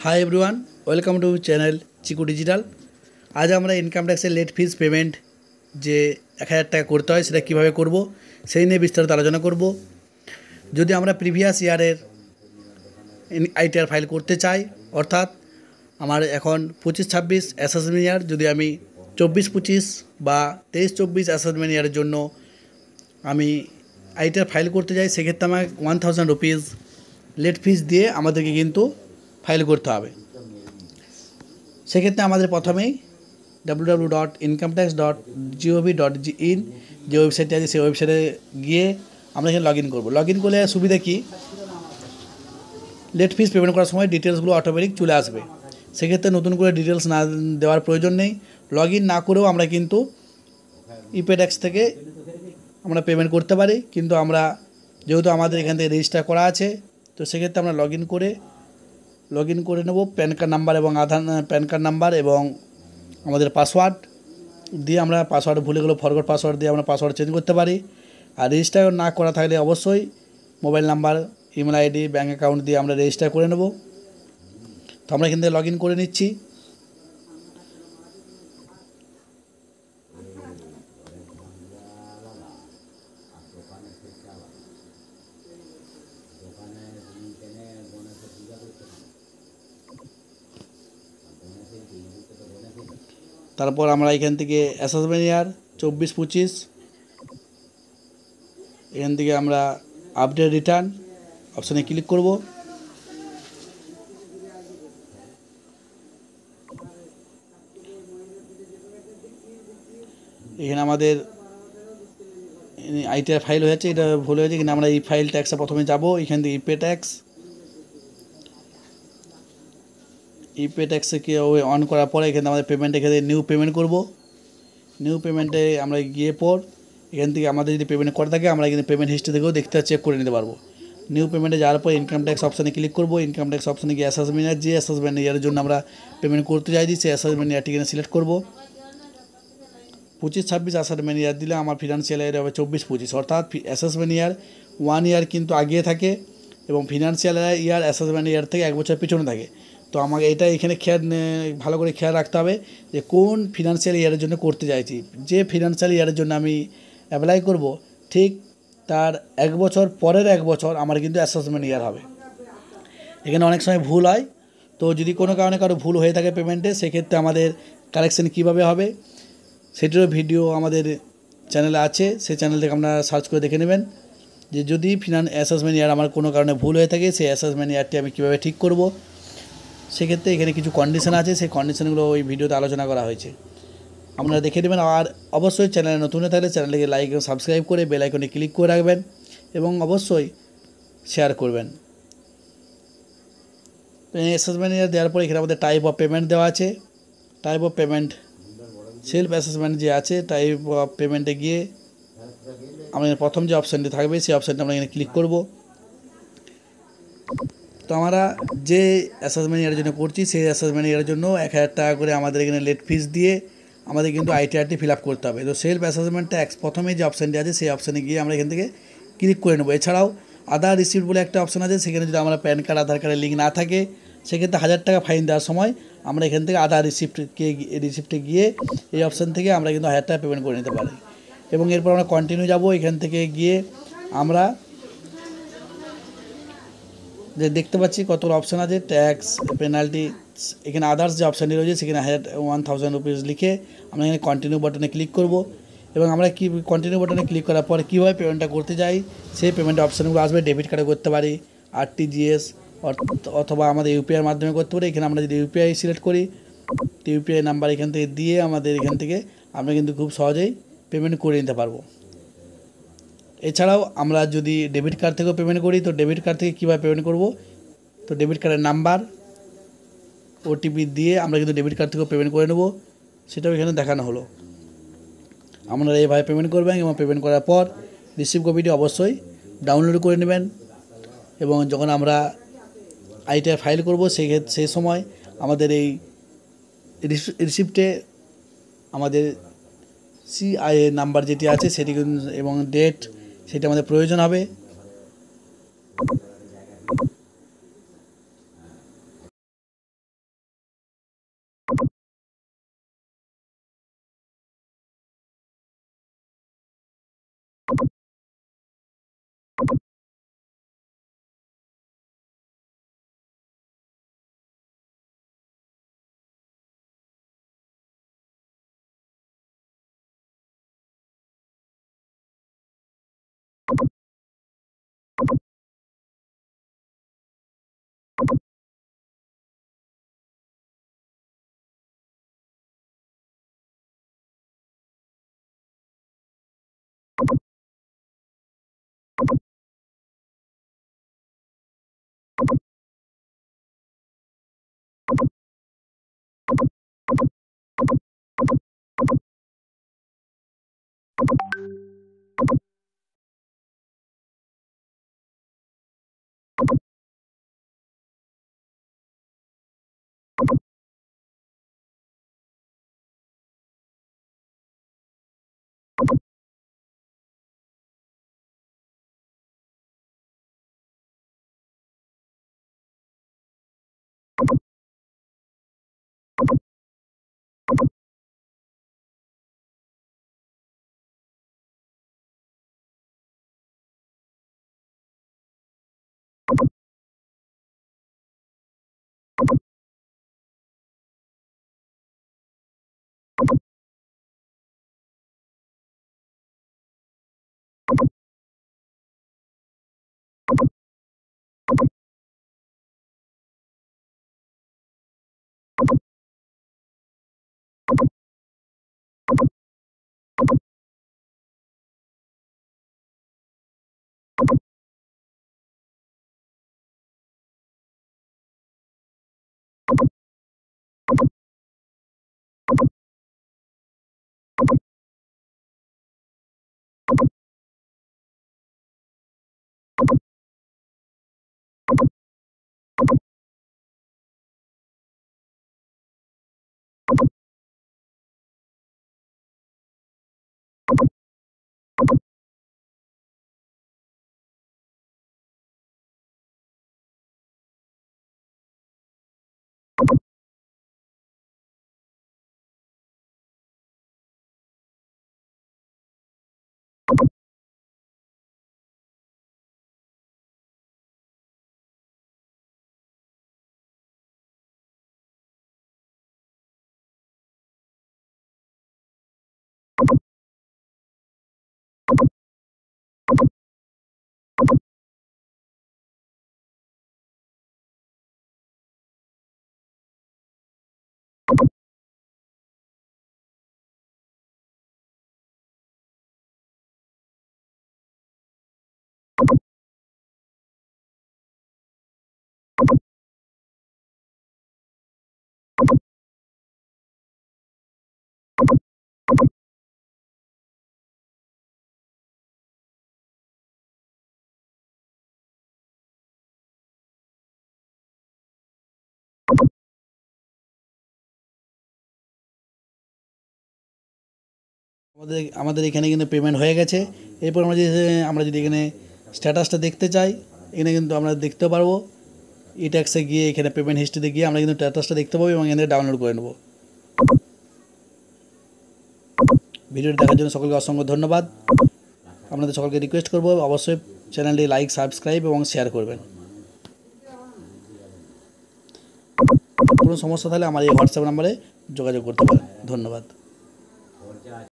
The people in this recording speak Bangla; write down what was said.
Hi everyone, welcome to channel Chiku digital. আজ আমরা ইনকাম ট্যাক্সের লেট ফিজ পেমেন্ট যে 1000 টাকা করতে হয় সেটা কীভাবে করব সেই নিয়ে বিস্তারিত আলোচনা করব। যদি আমরা প্রিভিয়াস ইয়ারের আইটিআর ফাইল করতে চাই, অর্থাৎ আমার এখন 25-26 অ্যাসেসমেন্ট ইয়ার, যদি আমি 24-25 বা 23-24 অ্যাসেসমেন্ট ইয়ারের জন্য আমি আইটিআর ফাইল করতে যাই, সেক্ষেত্রে আমার 1000 রুপিস লেট ফিজ দিয়ে আমাদেরকে কিন্তু ফাইল করতে হবে। সেক্ষেত্রে আমাদের প্রথমেই www.incometax.gov.in যে ওয়েবসাইটটি আছে সেই ওয়েবসাইটে গিয়ে আমরা এখানে লগ ইন করবো। লগ ইন করলে সুবিধা কি, লেট ফিজ পেমেন্ট করার সময় ডিটেলসগুলো অটোমেটিক চলে আসবে। সেক্ষেত্রে নতুন করে ডিটেলস না দেওয়ার প্রয়োজন নেই। লগ ইন না করেও আমরা কিন্তু ইপে ট্যাক্স থেকে আমরা পেমেন্ট করতে পারি, কিন্তু আমরা যেহেতু আমাদের এখান থেকে রেজিস্টার করা আছে, তো সেক্ষেত্রে আমরা লগ ইন করে নেব। প্যান কার্ড নাম্বার এবং প্যান কার্ড নাম্বার এবং আমাদের পাসওয়ার্ড দিয়ে, আমরা পাসওয়ার্ড ভুলে গেলেও ফরগট পাসওয়ার্ড দিয়ে আমরা পাসওয়ার্ড চেঞ্জ করতে পারি। আর রেজিস্টার না করা থাকলে অবশ্যই mobile number, email ID, bank account দিয়ে আমরা রেজিস্টার করে নেব। তো আমরা এখান থেকে লগ ইন করে নিচ্ছি। তারপর আমরা এখান থেকে অ্যাসেসমেন্ট ইয়ার 24-25 এখান থেকে আমরা আপডেট রিটার্ন অপশানে ক্লিক করব। এখানে আমাদের আইটিআর ফাইল হয়েছে, এটা ভুল হয়েছে, কিন্তু আমরা এই ফাইল ট্যাক্সে প্রথমে যাব। এখান থেকে ইপে ট্যাক্সকে অন করার পরে এখানে আমাদের পেমেন্ট, এখানে নিউ পেমেন্ট করব। নিউ পেমেন্টে আমরা গিয়ে এখান থেকে আমাদের যদি পেমেন্ট করা থাকে আমরা এখানে পেমেন্ট হিস্ট্রি থেকেও চেক করে নিতে পারবো। নিউ পেমেন্টে যাওয়ার পর ইনকাম ট্যাক্স অপশানে ক্লিক করব। ইনকাম ট্যাক্স অপশানে গিয়ে অ্যাসেসমেন্ট ইয়ার, যে অ্যাসেসমেন্ট ইয়ারের জন্য আমরা পেমেন্ট করতে চাইছি সেই অ্যাসেসমেন্ট ইয়ারটি এখানে সিলেক্ট করব। 25-26 অ্যাসেসমেন্ট ইয়ার দিলে আমার ফিনান্সিয়াল ইয়ার হবে 24-25, অর্থাৎ অ্যাসেসমেন্ট ইয়ার 1 ইয়ার কিন্তু আগিয়ে থাকে এবং ফিনান্সিয়াল ইয়ার অ্যাসেসমেন্ট ইয়ার থেকে 1 বছর পিছনে থাকে। তো আমাকে এটা এখানে ভালো করে খেয়াল রাখতে হবে যে কোন ফিনান্সিয়াল ইয়ারের জন্য করতে চাইছি। যে ফিনান্সিয়াল ইয়ারের জন্য আমি অ্যাপ্লাই করব, ঠিক তার 1 বছর পরের 1 বছর আমার কিন্তু অ্যাসেসমেন্ট ইয়ার হবে। এখানে অনেক সময় ভুল হয়, তো যদি কোনো কারণে কারো ভুল হয়ে থাকে পেমেন্টে, সেক্ষেত্রে আমাদের কারেকশান কীভাবে হবে সেটিরও ভিডিও আমাদের চ্যানেলে আছে। সেই চ্যানেল থেকে আপনারা সার্চ করে দেখে নেবেন যে যদি অ্যাসেসমেন্ট ইয়ার আমার কোনো কারণে ভুল হয়ে থাকে, সেই অ্যাসেসমেন্ট ইয়ারটি আমি কীভাবে ঠিক করব। সেক্ষেত্রে এখানে কিছু কন্ডিশন আছে, সেই কন্ডিশনগুলো ওই ভিডিওতে আলোচনা করা হয়েছে, আপনারা দেখে নেবেন। আর অবশ্যই চ্যানেলে নতুন হয়ে থাকলে চ্যানেলটিকে লাইক এবং সাবস্ক্রাইব করে বেল আইকনে ক্লিক করে রাখবেন এবং অবশ্যই শেয়ার করবেন। অ্যাসেসমেন্ট ইয়ার দেওয়ার পরে এখানে আমাদের টাইপ অফ পেমেন্ট দেওয়া আছে। Type of payment self assessment যে আছে, টাইপ অফ পেমেন্টে গিয়ে আমাদের প্রথম যে অপশানটি থাকবে সেই অপশানটা আমরা এখানে ক্লিক করব। তো আমরা যে অ্যাসেসমেন্ট ইয়ারের জন্য করছি সেই অ্যাসেসমেন্ট ইয়ারের জন্য 1000 টাকা করে আমাদের এখানে লেট ফিস দিয়ে আমাদের কিন্তু আইটিআরটি ফিল আপ করতে হবে। তো সেলফ অ্যাসেসমেন্ট ট্যাক্স প্রথমে যে অপশানটি আছে সেই অপশানে গিয়ে আমরা এখান থেকে ক্লিক করে নেব। এছাড়াও আধার রিসিপ্ট বলে একটা অপশান আছে, সেখানে যদি আমরা প্যান কার্ড, আধার কার্ডের লিঙ্ক না থাকে, সেক্ষেত্রে 1000 টাকা ফাইন দেওয়ার সময় আমরা এখান থেকে আধার রিসিপ্টে গিয়ে এই অপশান থেকে আমরা কিন্তু 1000 টাকা পেমেন্ট করে নিতে পারি। এবং এরপর আমরা কন্টিনিউ যাব। এখান থেকে গিয়ে আমরা যে দেখতে পাচ্ছি কত অপশান আছে, ট্যাক্স, পেনাল্টি, এখানে আদার্স যে অপশানটি রয়েছে সেখানে 1000 রুপিস লিখে আমরা এখানে কন্টিনিউ বাটনে ক্লিক করব। এবং আমরা কন্টিনিউ বাটনে ক্লিক করার পরে কীভাবে পেমেন্টটা করতে যাই সেই পেমেন্টের অপশানগুলো আসবে। ডেবিট কার্ডে করতে পারি, আরটিজিএস অথবা আমাদের ইউপিআইয়ের মাধ্যমে করতে পারি। এখানে আমরা যদি ইউপিআই সিলেক্ট করি, তো ইউপিআই নাম্বার এখান থেকে দিয়ে আমাদের এখান থেকে আমরা কিন্তু খুব সহজেই পেমেন্ট করে নিতে পারবো। এছাড়াও আমরা যদি ডেবিট কার্ড থেকেও পেমেন্ট করি, তো ডেবিট কার্ড থেকে কীভাবে পেমেন্ট করব, তো ডেবিট কার্ডের নাম্বার, ওটিপি দিয়ে আমরা কিন্তু ডেবিট কার্ড থেকেও পেমেন্ট করে নেব, সেটাও এখানে দেখানো হলো। আপনারা এইভাবে পেমেন্ট করবেন এবং পেমেন্ট করার পর রিসিপ্ট কপিটি অবশ্যই ডাউনলোড করে নেবেন। এবং যখন আমরা আইটিআর ফাইল করব সেই সময় আমাদের এই রিসিপ্টে আমাদের সিআইএ নাম্বার যেটি আছে সেটি এবং ডেট সেটা আমাদের প্রয়োজন হবে। আমাদের এখানে কিন্তু পেমেন্ট হয়ে গেছে। এরপর আমরা যদি এখানে স্ট্যাটাসটা দেখতে চাই, এখানে কিন্তু আমরা দেখতে পারবো। ই ট্যাক্সে গিয়ে এখানে পেমেন্ট হিস্ট্রিতে গিয়ে আমরা কিন্তু স্ট্যাটাসটা দেখতে পাবো এবং এখানে ডাউনলোড করে নেব। ভিডিওটি দেখার জন্য সকলকে অসংখ্য ধন্যবাদ। আপনাদের সকলকে রিকোয়েস্ট করব অবশ্যই চ্যানেলটি লাইক, সাবস্ক্রাইব এবং শেয়ার করবেন। কোনো সমস্যা থাকলে আমার এই হোয়াটসঅ্যাপ নাম্বারে যোগাযোগ করতে পারেন। ধন্যবাদ।